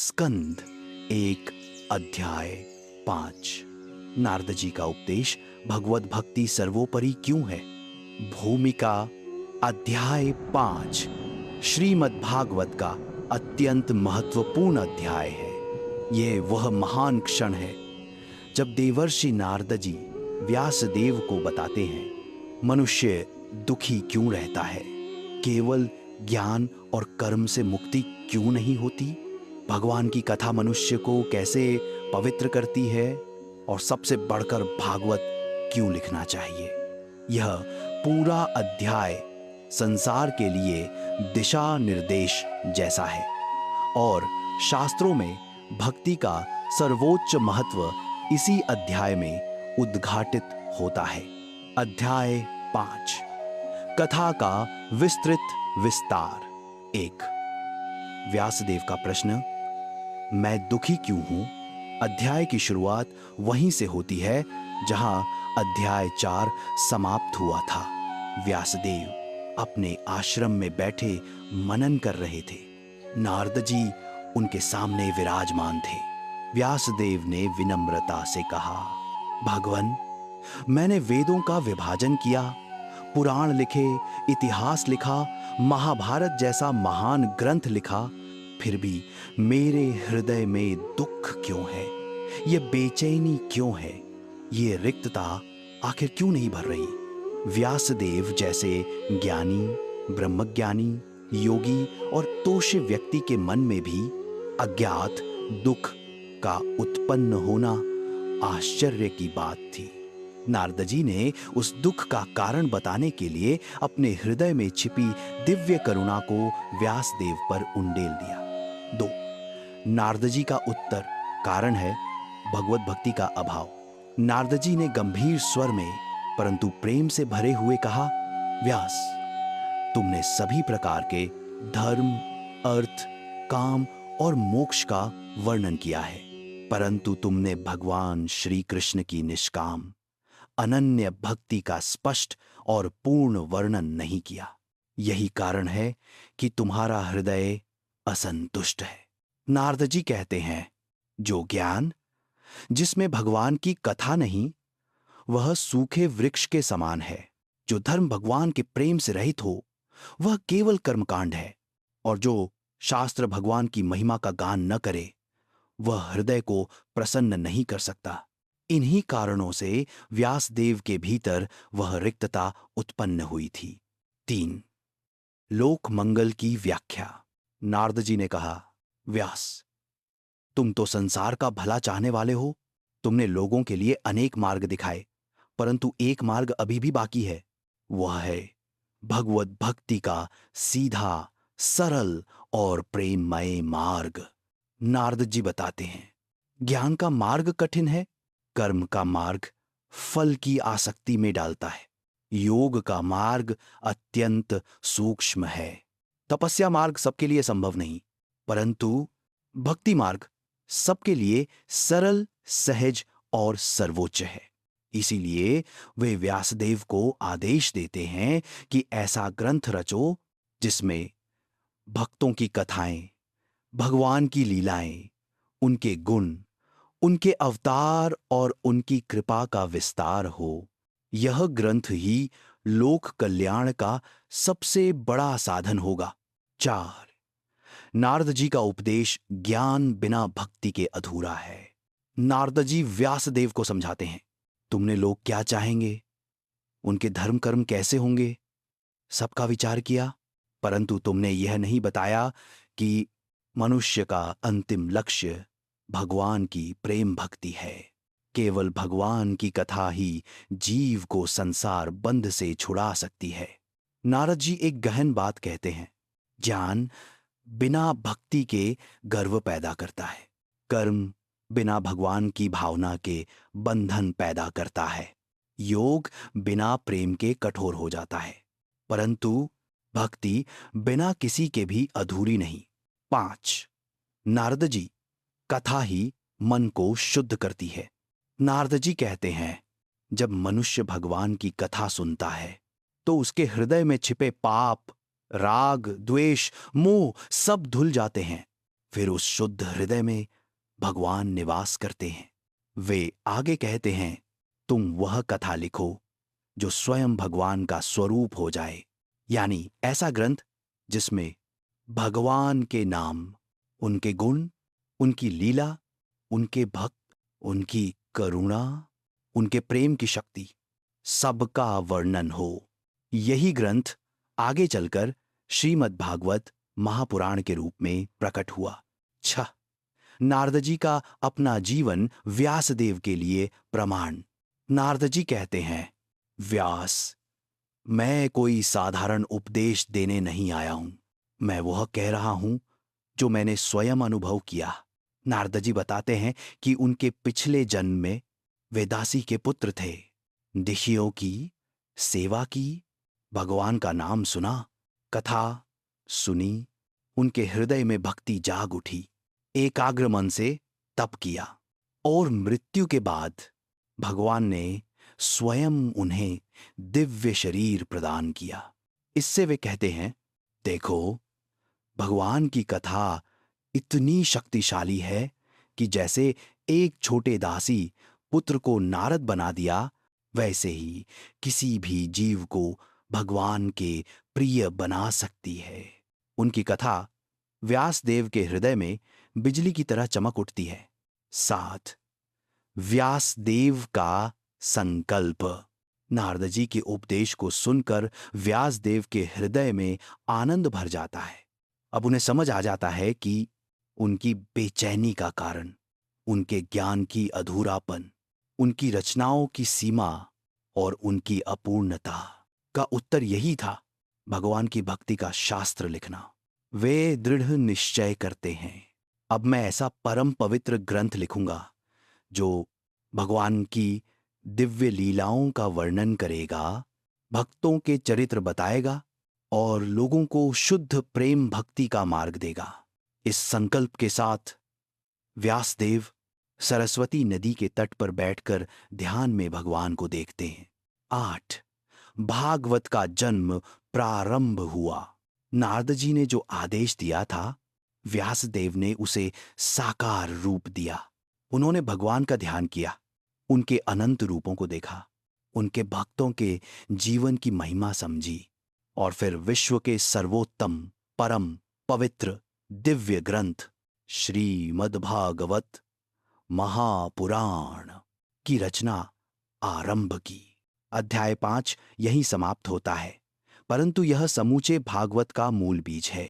स्कंद एक अध्याय 5। नारद जी का उपदेश भगवत भक्ति सर्वोपरि क्यों है। भूमिका अध्याय 5 श्रीमद् भागवत का अत्यंत महत्वपूर्ण अध्याय है। यह वह महान क्षण है जब देवर्षि नारद जी व्यासदेव को बताते हैं मनुष्य दुखी क्यों रहता है, केवल ज्ञान और कर्म से मुक्ति क्यों नहीं होती, भगवान की कथा मनुष्य को कैसे पवित्र करती है और सबसे बढ़कर भागवत क्यों लिखना चाहिए। यह पूरा अध्याय संसार के लिए दिशा निर्देश जैसा है और शास्त्रों में भक्ति का सर्वोच्च महत्व इसी अध्याय में उद्घाटित होता है। अध्याय 5 कथा का विस्तृत विस्तार। 1 व्यासदेव का प्रश्न, मैं दुखी क्यों हूं। अध्याय की शुरुआत वहीं से होती है जहां अध्याय 4 समाप्त हुआ था। व्यासदेव अपने आश्रम में बैठे मनन कर रहे थे। नारद जी उनके सामने विराजमान थे। व्यासदेव ने विनम्रता से कहा, भगवन, मैंने वेदों का विभाजन किया, पुराण लिखे, इतिहास लिखा, महाभारत जैसा महान ग्रंथ लिखा, फिर भी मेरे हृदय में दुख क्यों है, ये बेचैनी क्यों है, ये रिक्तता आखिर क्यों नहीं भर रही। व्यासदेव जैसे ज्ञानी, ब्रह्मज्ञानी, योगी और तोषी व्यक्ति के मन में भी अज्ञात दुख का उत्पन्न होना आश्चर्य की बात थी। नारद जी ने उस दुख का कारण बताने के लिए अपने हृदय में छिपी दिव्य करुणा को व्यासदेव पर उंडेल दिया। 2 नारद जी का उत्तर, कारण है भगवत भक्ति का अभाव। नारद जी ने गंभीर स्वर में परंतु प्रेम से भरे हुए कहा, व्यास, तुमने सभी प्रकार के धर्म, अर्थ, काम और मोक्ष का वर्णन किया है, परंतु तुमने भगवान श्री कृष्ण की निष्काम अनन्य भक्ति का स्पष्ट और पूर्ण वर्णन नहीं किया। यही कारण है कि तुम्हारा हृदय असंतुष्ट है। नारद जी कहते हैं, जो ज्ञान जिसमें भगवान की कथा नहीं, वह सूखे वृक्ष के समान है। जो धर्म भगवान के प्रेम से रहित हो, वह केवल कर्मकांड है। और जो शास्त्र भगवान की महिमा का गान न करे, वह हृदय को प्रसन्न नहीं कर सकता। इन्हीं कारणों से व्यासदेव के भीतर वह रिक्तता उत्पन्न हुई थी। 3 लोक मंगल की व्याख्या। नारद जी ने कहा, व्यास, तुम तो संसार का भला चाहने वाले हो। तुमने लोगों के लिए अनेक मार्ग दिखाए, परंतु एक मार्ग अभी भी बाकी है। वह है भगवत भक्ति का सीधा, सरल और प्रेममय मार्ग। नारद जी बताते हैं, ज्ञान का मार्ग कठिन है, कर्म का मार्ग फल की आसक्ति में डालता है, योग का मार्ग अत्यंत सूक्ष्म है, तपस्या मार्ग सबके लिए संभव नहीं, परंतु भक्ति मार्ग सबके लिए सरल, सहज और सर्वोच्च है। इसीलिए वे व्यासदेव को आदेश देते हैं कि ऐसा ग्रंथ रचो जिसमें भक्तों की कथाएं, भगवान की लीलाएं, उनके गुण, उनके अवतार और उनकी कृपा का विस्तार हो। यह ग्रंथ ही लोक कल्याण का सबसे बड़ा साधन होगा। 4 नारद जी का उपदेश ज्ञान बिना भक्ति के अधूरा है। नारद जी व्यासदेव को समझाते हैं, तुमने लोग क्या चाहेंगे, उनके धर्म कर्म कैसे होंगे, सबका विचार किया, परंतु तुमने यह नहीं बताया कि मनुष्य का अंतिम लक्ष्य भगवान की प्रेम भक्ति है। केवल भगवान की कथा ही जीव को संसार बंध से छुड़ा सकती है। नारद जी एक गहन बात कहते हैं, ज्ञान बिना भक्ति के गर्व पैदा करता है, कर्म बिना भगवान की भावना के बंधन पैदा करता है, योग बिना प्रेम के कठोर हो जाता है, परंतु भक्ति बिना किसी के भी अधूरी नहीं। 5 नारद जी कथा ही मन को शुद्ध करती है। नारद जी कहते हैं, जब मनुष्य भगवान की कथा सुनता है तो उसके हृदय में छिपे पाप, राग, द्वेष, मोह सब धुल जाते हैं। फिर उस शुद्ध हृदय में भगवान निवास करते हैं। वे आगे कहते हैं, तुम वह कथा लिखो जो स्वयं भगवान का स्वरूप हो जाए, यानी ऐसा ग्रंथ जिसमें भगवान के नाम, उनके गुण, उनकी लीला, उनके भक्त, उनकी करुणा, उनके प्रेम की शक्ति, सबका वर्णन हो। यही ग्रंथ आगे चलकर श्रीमद् भागवत महापुराण के रूप में प्रकट हुआ। छह, नारद जी का अपना जीवन व्यासदेव के लिए प्रमाण। नारद जी कहते हैं, व्यास, मैं कोई साधारण उपदेश देने नहीं आया हूं। मैं वह कह रहा हूं जो मैंने स्वयं अनुभव किया। नारद जी बताते हैं कि उनके पिछले जन्म में वे दासी के पुत्र थे। ऋषियों की सेवा की, भगवान का नाम सुना, कथा सुनी, उनके हृदय में भक्ति जाग उठी, एकाग्र मन से तप किया और मृत्यु के बाद भगवान ने स्वयं उन्हें दिव्य शरीर प्रदान किया। इससे वे कहते हैं, देखो, भगवान की कथा इतनी शक्तिशाली है कि जैसे एक छोटे दासी पुत्र को नारद बना दिया, वैसे ही किसी भी जीव को भगवान के प्रिय बना सकती है। उनकी कथा व्यासदेव के हृदय में बिजली की तरह चमक उठती है। 7, व्यासदेव का संकल्प। नारद जी के उपदेश को सुनकर व्यासदेव के हृदय में आनंद भर जाता है। अब उन्हें समझ आ जाता है कि उनकी बेचैनी का कारण उनके ज्ञान की अधूरापन, उनकी रचनाओं की सीमा और उनकी अपूर्णता का उत्तर यही था, भगवान की भक्ति का शास्त्र लिखना। वे दृढ़ निश्चय करते हैं, अब मैं ऐसा परम पवित्र ग्रंथ लिखूंगा जो भगवान की दिव्य लीलाओं का वर्णन करेगा, भक्तों के चरित्र बताएगा और लोगों को शुद्ध प्रेम भक्ति का मार्ग देगा। इस संकल्प के साथ व्यासदेव सरस्वती नदी के तट पर बैठकर ध्यान में भगवान को देखते हैं। 8, भागवत का जन्म प्रारंभ हुआ। नारद जी ने जो आदेश दिया था, व्यासदेव ने उसे साकार रूप दिया। उन्होंने भगवान का ध्यान किया, उनके अनंत रूपों को देखा, उनके भक्तों के जीवन की महिमा समझी और फिर विश्व के सर्वोत्तम, परम पवित्र दिव्य ग्रंथ श्रीमद्भागवत महापुराण की रचना आरंभ की। अध्याय 5 यहीं समाप्त होता है, परंतु यह समूचे भागवत का मूल बीज है।